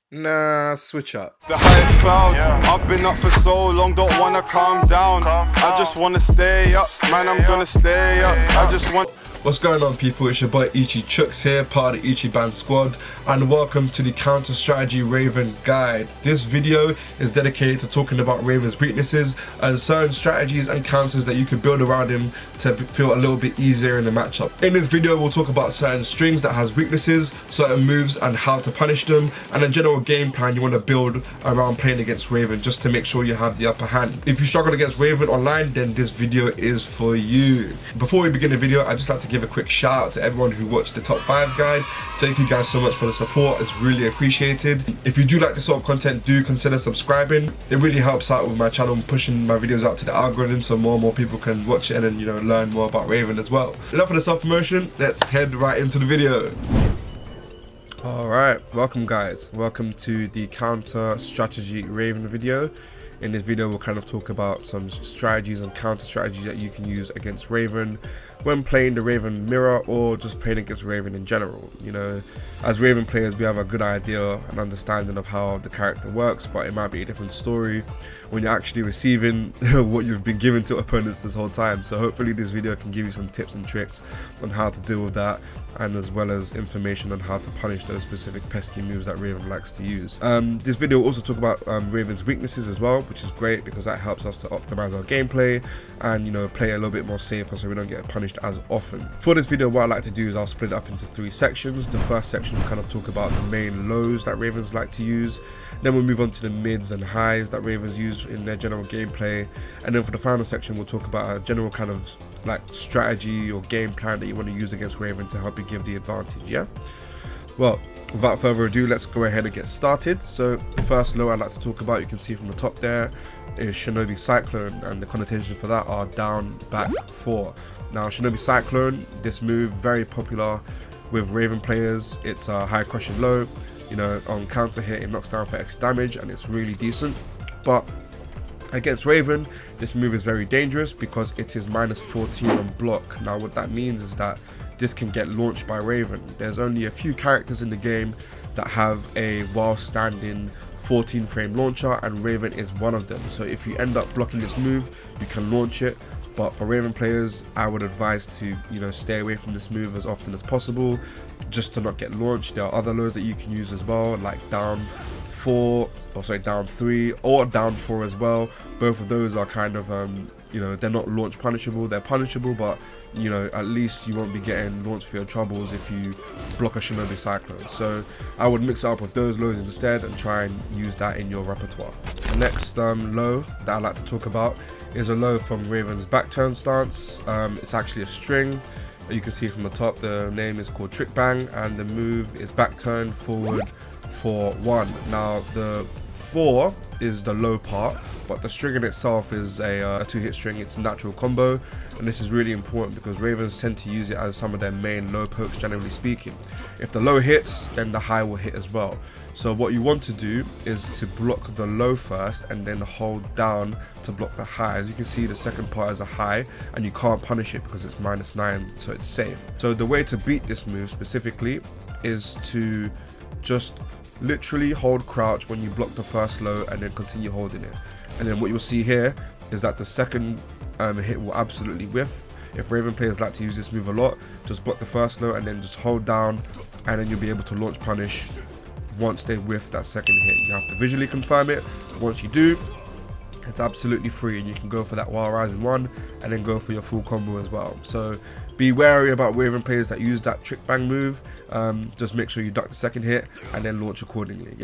Nah, switch up. The highest cloud, I've been up for so long, don't wanna calm down. I just wanna stay up, man, I'm gonna stay up. I just want. What's going on, people? It's your boy Ichi Chucks here, part of the Ichi Band Squad, and welcome to the Counter Strategy Raven Guide. This video is dedicated to talking about Raven's weaknesses and certain strategies and counters that you could build around him to feel a little bit easier in the matchup. In this video, we'll talk about certain strings that has weaknesses, certain moves and how to punish them, and a general game plan you want to build around playing against Raven just to make sure you have the upper hand. If you struggle against Raven online, then this video is for you. Before we begin the video, I'd just like to give a quick shout out to everyone who watched the top 5s guide. Thank you guys so much for the support, it's really appreciated. If you do like this sort of content, do consider subscribing. It really helps out with my channel, pushing my videos out to the algorithm so more and more people can watch it and then, learn more about Raven as well. Enough of the self-promotion, let's head right into the video. Alright, welcome guys, welcome to the Counter Strategy Raven video. In this video we'll kind of talk about some strategies and counter strategies that you can use against Raven when playing the Raven mirror or just playing against Raven in general. As Raven players we have a good idea and understanding of how the character works, but it might be a different story when you're actually receiving what you've been given to opponents this whole time. So hopefully this video can give you some tips and tricks on how to deal with that, and as well as information on how to punish those specific pesky moves that Raven likes to use. This video will also talk about Raven's weaknesses as well, which is great because that helps us to optimize our gameplay and play a little bit more safer so we don't get punished as often. For this video, what I like to do is I'll split it up into 3 sections. The first section will kind of talk about the main lows that Ravens like to use, then we'll move on to the mids and highs that Ravens use in their general gameplay, and then for the final section we'll talk about a general kind of like strategy or game plan that you want to use against Raven to help you give the advantage. Well, without further ado, let's go ahead and get started. So the first low I'd like to talk about, you can see from the top there, is Shinobi Cyclone, and the connotations for that are down, back, 4. Now Shinobi Cyclone, this move very popular with Raven players. It's a high crushing low, on counter hit it knocks down for extra damage and it's really decent. But against Raven, this move is very dangerous because it is -14 on block. Now what that means is that this can get launched by Raven. There's only a few characters in the game that have a while standing 14 frame launcher, and Raven is one of them. So if you end up blocking this move, you can launch it. But for Raven players, I would advise to stay away from this move as often as possible, just to not get launched. There are other lows that you can use as well, like down 3 or down 4 as well. Both of those are kind of they're not launch punishable, they're punishable, but at least you won't be getting launched for your troubles if you block a Shinobi Cyclone. So I would mix it up with those lows instead and try and use that in your repertoire. The next low that I like to talk about is a low from Raven's back turn stance. It's actually a string. You can see from the top the name is called Trick Bang, and the move is back turn forward for 1. Now the 4 is the low part, but the string in itself is a 2-hit string. It's a natural combo, and this is really important because Ravens tend to use it as some of their main low pokes, generally speaking. If the low hits, then the high will hit as well. So what you want to do is to block the low first and then hold down to block the high. As you can see, the second part is a high and you can't punish it because it's -9, so it's safe. So the way to beat this move specifically is to just literally hold crouch when you block the first low and then continue holding it. And then what you'll see here is that the second hit will absolutely whiff. If Raven players like to use this move a lot, just block the first low and then just hold down, and then you'll be able to launch punish once they whiff that second hit. You have to visually confirm it. Once you do, it's absolutely free and you can go for that while rising 1 and then go for your full combo as well. So be wary about Raven players that use that Trick Bang move. Just make sure you duck the second hit and then launch accordingly.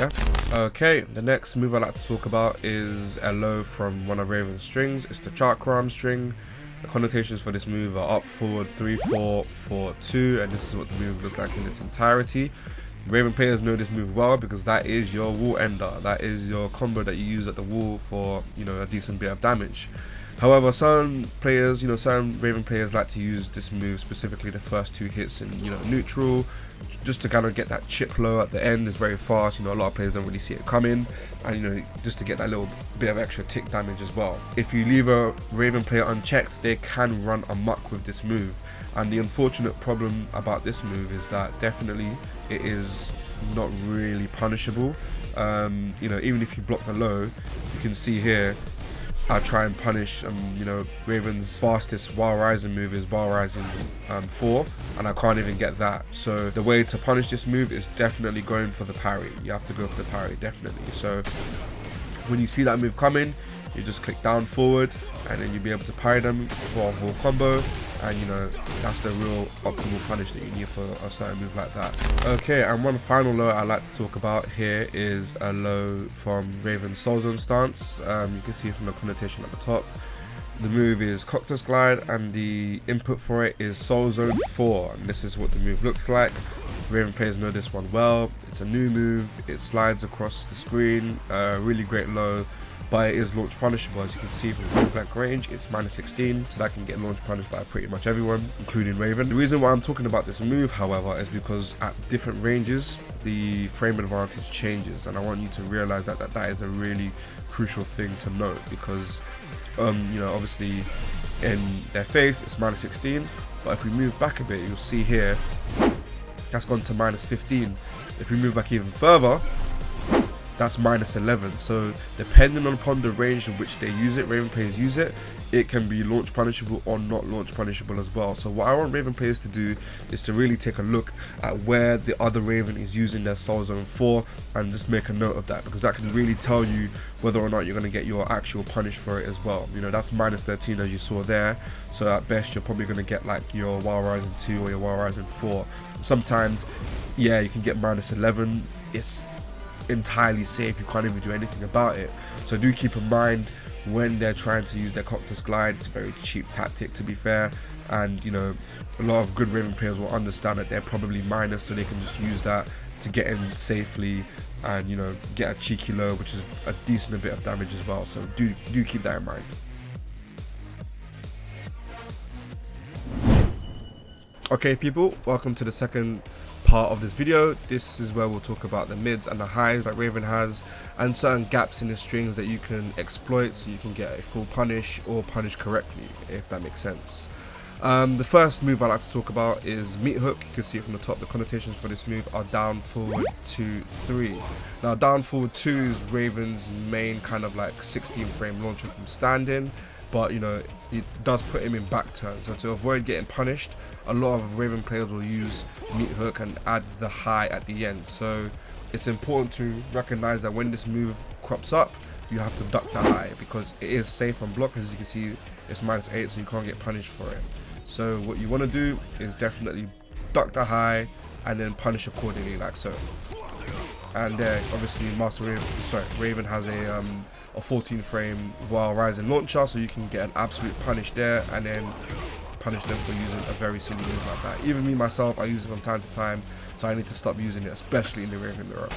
Okay, the next move I like to talk about is a low from one of Raven's strings. It's the Chakram string. The connotations for this move are up, forward, 3, 4, 4, 2, and this is what the move looks like in its entirety. Raven players know this move well because that is your wall ender. That is your combo that you use at the wall for a decent bit of damage. However, some players, some Raven players like to use this move, specifically the first 2 hits in neutral, just to kind of get that chip low at the end. It's very fast. A lot of players don't really see it coming, and just to get that little bit of extra tick damage as well. If you leave a Raven player unchecked, they can run amok with this move. And the unfortunate problem about this move is that definitely it is not really punishable. You know, even if you block the low, you can see here I try and punish, you know, Raven's fastest while rising move is while rising 4, and I can't even get that. So the way to punish this move is definitely going for the parry. You have to go for the parry, definitely. So when you see that move coming, you just click down forward, and then you'll be able to parry them for a whole combo. And you know, that's the real optimal punish that you need for a certain move like that. Okay, and one final low I like to talk about here is a low from Raven's Soul Zone stance. You can see from the connotation at the top. The move is Cactus Glide, and the input for it is Soul Zone 4. And this is what the move looks like. Raven players know this one well. It's a new move. It slides across the screen. Really great low. But it is launch punishable. As you can see from point blank range, it's -16, so that can get launch punished by pretty much everyone, including Raven. The reason why I'm talking about this move, however, is because at different ranges, the frame advantage changes, and I want you to realize that that is a really crucial thing to note, because you know, obviously in their face it's -16, but if we move back a bit, you'll see here that's gone to -15. If we move back even further, that's -11. So depending upon the range in which they use it, Raven players use it, it can be launch punishable or not launch punishable as well. So what I want Raven players to do is to really take a look at where the other Raven is using their Soul Zone 4 and just make a note of that, because that can really tell you whether or not you're going to get your actual punish for it as well. You know, that's -13 as you saw there, so at best you're probably going to get like your While Rising 2 or your While Rising 4. Sometimes, yeah, you can get -11. It's entirely safe, you can't even do anything about it. So do keep in mind when they're trying to use their Cactus Glide. It's a very cheap tactic, to be fair, and you know, a lot of good Raven players will understand that they're probably minus, so they can just use that to get in safely and, you know, get a cheeky low, which is a decent bit of damage as well. So do keep that in mind. Okay people, welcome to the second part of this video. This is where we'll talk about the mids and the highs that Raven has, and certain gaps in the strings that you can exploit so you can get a full punish or punish correctly, if that makes sense. The first move I like to talk about is Meat Hook. You can see from the top, the connotations for this move are down forward 2 3. Now down forward 2 is Raven's main kind of like 16 frame launcher from standing, but you know, it does put him in back turn. So to avoid getting punished, a lot of Raven players will use Meat Hook and add the high at the end. So it's important to recognize that when this move crops up, you have to duck the high, because it is safe on block. As you can see, it's -8, so you can't get punished for it. So what you want to do is definitely duck the high and then punish accordingly, like so. And obviously Raven has a 14 frame while rising launcher, so you can get an absolute punish there and then punish them for using a very silly move like that. Even me myself, I use it from time to time, so I need to stop using it, especially in the Raven mirror.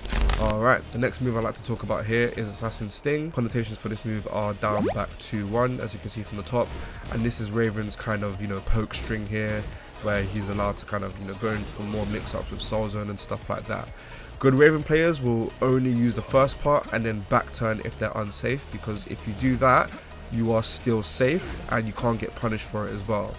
Alright, the next move I like to talk about here is Assassin Sting. Connotations for this move are down back 2-1, as you can see from the top, and this is Raven's kind of, you know, poke string here, where he's allowed to kind of, you know, go in for more mix-ups with Soul Zone and stuff like that. Good Raven players will only use the first part and then back turn if they're unsafe, because if you do that, you are still safe and you can't get punished for it as well.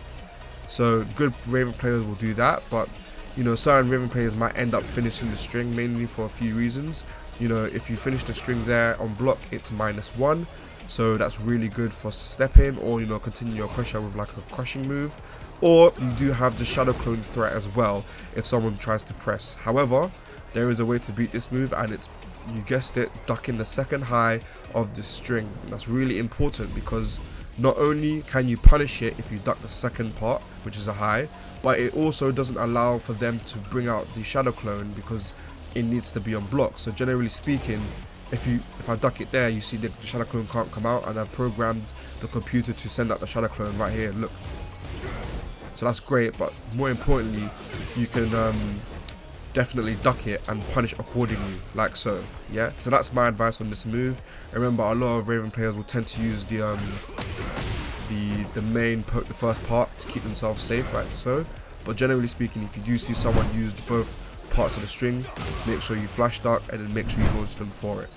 So good Raven players will do that, but you know, certain Raven players might end up finishing the string, mainly for a few reasons. You know, if you finish the string there on block, it's -1, so that's really good for stepping, or you know, continue your pressure with like a crushing move. Or you do have the shadow clone threat as well if someone tries to press. However, there is a way to beat this move, and it's, you guessed it, ducking the second high of the string. And that's really important, because not only can you punish it if you duck the second part, which is a high, but it also doesn't allow for them to bring out the shadow clone, because it needs to be on block. So generally speaking, if I duck it there, you see that the shadow clone can't come out, and I've programmed the computer to send out the shadow clone right here, look. So that's great, but more importantly, you can definitely duck it and punish accordingly, like so. Yeah, so that's my advice on this move. Remember, a lot of Raven players will tend to use the main poke the first part to keep themselves safe, like so. But generally speaking, if you do see someone use both parts of the string, make sure you flash duck and then make sure you launch them for it.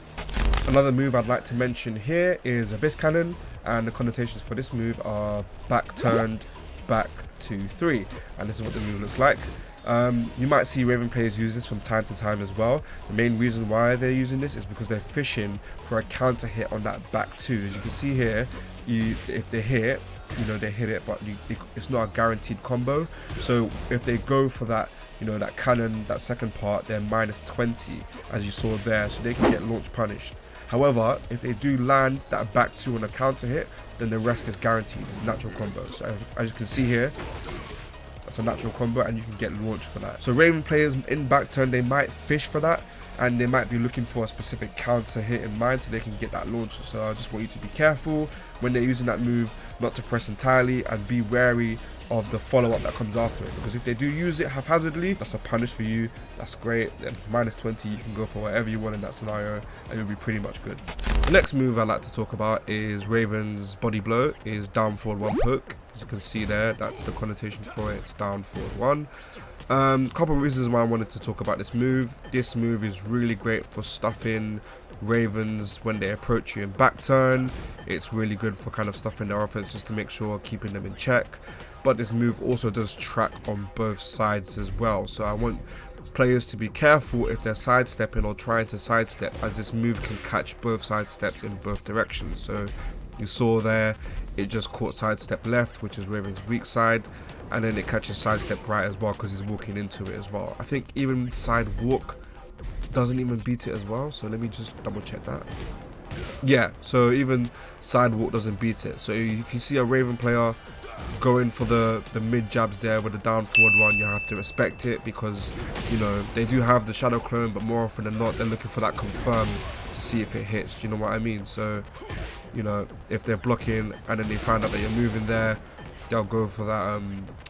Another move I'd like to mention here is Abyss Cannon, and the connotations for this move are back turned back 2 3, and this is what the move looks like. You might see Raven players use this from time to time as well. The main reason why they're using this is because they're fishing for a counter hit on that back 2. As you can see here, if they hit, they hit it, but it's not a guaranteed combo. So if they go for that, that cannon, that second part, they're minus 20, as you saw there, so they can get launch punished. However, if they do land that back 2 on a counter hit, then the rest is guaranteed. It's natural combo. So as you can see here, that's a natural combo, and you can get launched for that. So Raven players in back turn, they might fish for that, and they might be looking for a specific counter hit in mind so they can get that launch. So I just want you to be careful when they're using that move, not to press entirely, and be wary of the follow-up that comes after it, because if they do use it haphazardly, that's a punish for you. That's great. Then minus 20, you can go for whatever you want in that scenario, and you'll be pretty much good. The next move I like to talk about is Raven's body blow, is down forward 1 poke. As you can see there, that's the connotation for it. It's down forward 1. Couple of reasons why I wanted to talk about this move. This move is really great for stuffing Ravens when they approach you in back turn. It's really good for kind of stuffing their offense, just to make sure keeping them in check. But this move also does track on both sides as well, so I want players to be careful if they're sidestepping or trying to sidestep, as this move can catch both sidesteps in both directions. So you saw there, it just caught sidestep left, which is Raven's weak side, and then it catches sidestep right as well because he's walking into it as well. I think even side walk doesn't even beat it as well, so let me just double check that. Yeah, so even side walk doesn't beat it. So if you see a Raven player going for the mid jabs there with the down forward one, you have to respect it, because they do have the shadow clone, but more often than not they're looking for that confirm to see if it hits. Do you know what I mean? So if they're blocking and then they find out that you're moving there, they'll go for that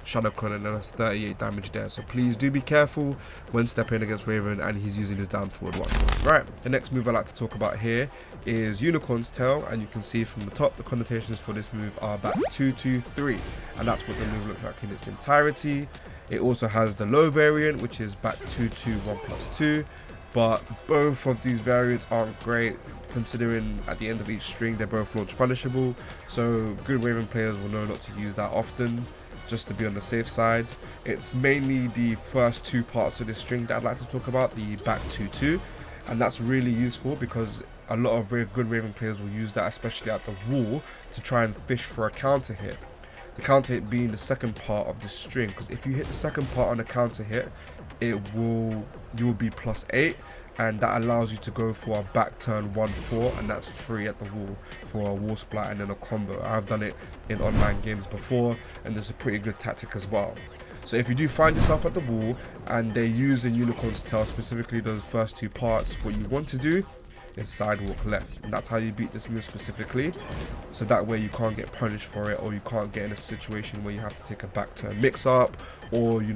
shadow clone, and then that's 38 damage there. So please do be careful when stepping against Raven and he's using his down forward one. Right, the next move I like to talk about here is Unicorn's Tail, and you can see from the top the connotations for this move are back 2-2-3, and that's what the move looks like in its entirety. It also has the low variant, which is back 2-2-1+2, but both of these variants aren't great, considering at the end of each string they're both launch punishable. So good Raven players will know not to use that often, just to be on the safe side. It's mainly the first 2 parts of this string that I'd like to talk about, the back 2-2, and that's really useful because a lot of very good Raven players will use that, especially at the wall, to try and fish for a counter hit. The counter hit being the second part of this string, because if you hit the second part on a counter hit, you will be +8, and that allows you to go for a back turn 1-4, and that's free at the wall for a wall splat and then a combo. I've done it in online games before, and it's a pretty good tactic as well. So if you do find yourself at the wall and they're using Unicorn's Tail, specifically those first 2 parts, what you want to do is sidewalk left, and that's how you beat this move specifically, so that way you can't get punished for it, or you can't get in a situation where you have to take a back turn mix up, or you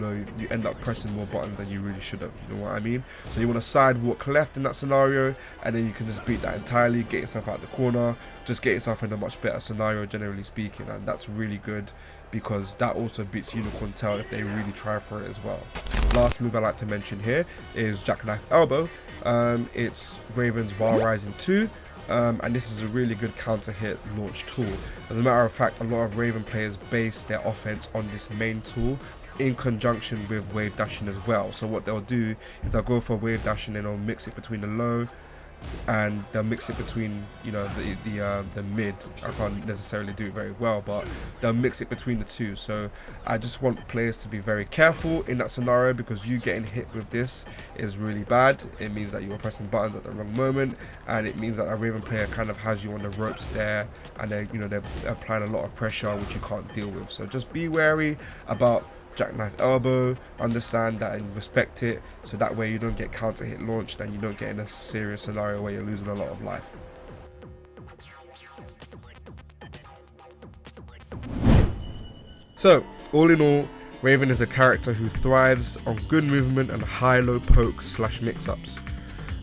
end up pressing more buttons than you really should have. You know what I mean? So you want to sidewalk left in that scenario, and then you can just beat that entirely, get yourself out the corner, just get yourself in a much better scenario, generally speaking, and that's really good because that also beats Unicorn Tail if they really try for it as well. Last move I like to mention here is Jackknife Elbow. It's Raven's While Rising 2, and this is a really good counter hit launch tool. As a matter of fact, a lot of Raven players base their offense on this main tool in conjunction with wave dashing as well. So what they'll do is they'll go for wave dashing and they'll mix it between the low, and they'll mix it between the mid. I can't necessarily do it very well, but they'll mix it between the two. So I just want players to be very careful in that scenario, because you getting hit with this is really bad. It means that you are pressing buttons at the wrong moment, and it means that a Raven player kind of has you on the ropes there, and they're applying a lot of pressure which you can't deal with. So just be wary about Jackknife Elbow, understand that and respect it, so that way you don't get counter hit launched and you don't get in a serious scenario where you're losing a lot of life. So all in all, Raven is a character who thrives on good movement and high-low pokes / mix-ups.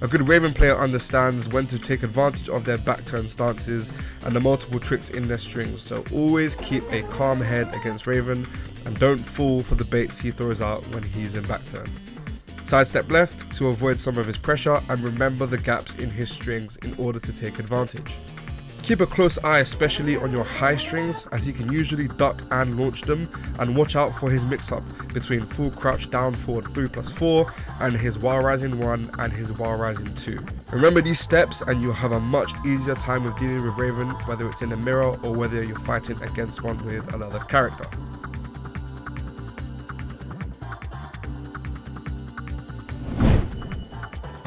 A good Raven player understands when to take advantage of their back turn stances and the multiple tricks in their strings, so always keep a calm head against Raven and don't fall for the baits he throws out when he's in back turn. Sidestep left to avoid some of his pressure, and remember the gaps in his strings in order to take advantage. Keep a close eye especially on your high strings, as he can usually duck and launch them, and watch out for his mix-up between full crouch down forward 3+4 and his while rising 1 and his while rising 2. Remember these steps and you'll have a much easier time with dealing with Raven, whether it's in a mirror or whether you're fighting against one with another character.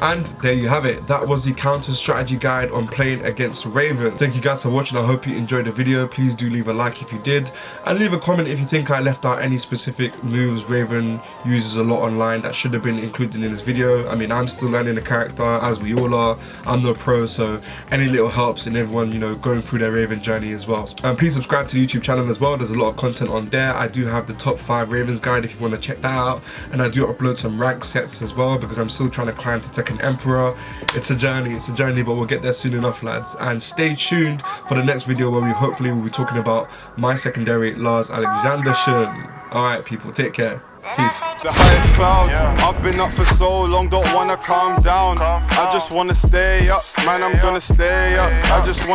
And there you have it. That was the counter strategy guide on playing against Raven. Thank you guys for watching. I hope you enjoyed the video. Please do leave a like if you did, and leave a comment if you think I left out any specific moves Raven uses a lot online that should have been included in this video. I mean, I'm still learning the character, as we all are. I'm no pro, so any little helps in everyone, you know, going through their Raven journey as well. And please subscribe to the YouTube channel as well. There's a lot of content on there. I do have the top 5 Ravens guide if you want to check that out, and I do upload some rank sets as well, because I'm still trying to climb to TEKKEN Emperor. It's a journey, but we'll get there soon enough, lads. And stay tuned for the next video where we hopefully will be talking about my secondary, Lars Alexandersson. Alright people, take care. Peace. The highest cloud, I've been up for so long, don't wanna calm down. I just wanna stay up, man, I'm gonna stay up. I just wanna